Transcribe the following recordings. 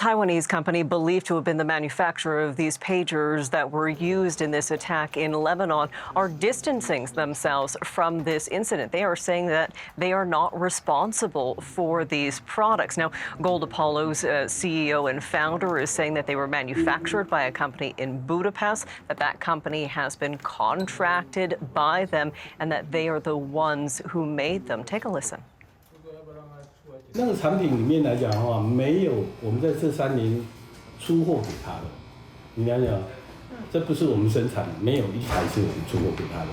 Taiwanese company believed to have been the manufacturer of these pagers that were used in this attack in Lebanon are distancing themselves from this incident. They are saying that they are not responsible for these products. Now, Gold Apollo's CEO and founder is saying that they were manufactured by a company in Budapest, that company has been contracted by them, and that they are the ones who made them. Take a listen. 那个产品里面来讲的话，没有我们在这3年出货给他的。你想想，这不是我们生产的，没有一台是我们出货给他的。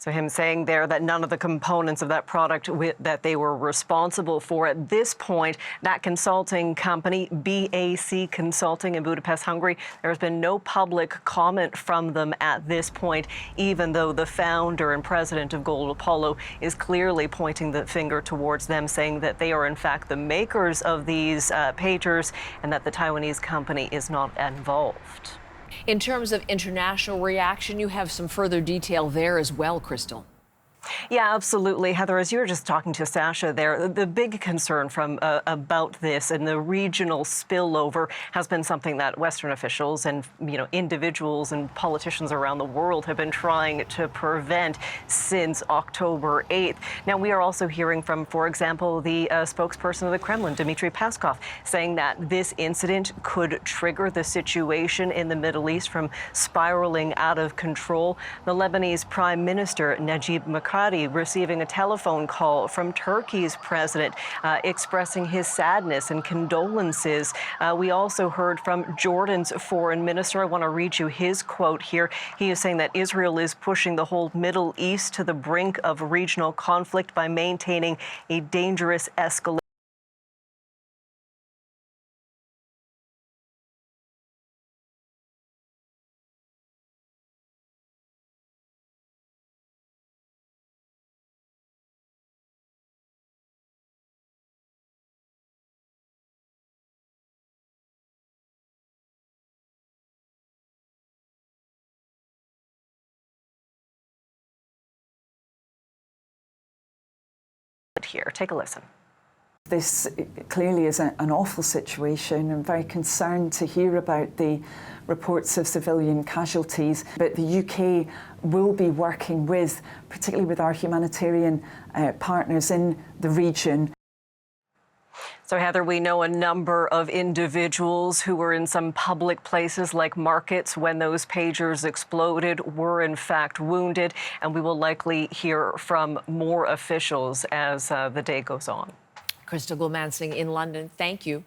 So him saying there that none of the components of that product that they were responsible for. At this point, that consulting company, BAC Consulting in Budapest, Hungary, there has been no public comment from them at this point, even though the founder and president of Gold Apollo is clearly pointing the finger towards them, saying that they are in fact the makers of these pagers and that the Taiwanese company is not involved. In terms of international reaction, you have some further detail there as well, Crystal. Yeah, absolutely. Heather, as you were just talking to Sasha there, the big concern from about this and the regional spillover has been something that Western officials and, individuals and politicians around the world have been trying to prevent since October 8th. Now, we are also hearing from, for example, the spokesperson of the Kremlin, Dmitry Peskov, saying that this incident could trigger the situation in the Middle East from spiraling out of control. The Lebanese Prime Minister, Najib Mikati, receiving a telephone call from Turkey's president expressing his sadness and condolences. We also heard from Jordan's foreign minister. I want to read you his quote here. He is saying that Israel is pushing the whole Middle East to the brink of regional conflict by maintaining a dangerous escalation. Here, take a listen. This clearly is an awful situation. I'm very concerned to hear about the reports of civilian casualties, but the UK will be working with, particularly with our humanitarian partners in the region. So, Heather, we know a number of individuals who were in some public places like markets when those pagers exploded were in fact wounded, and we will likely hear from more officials as the day goes on. Crystal Gulmansing in London, thank you.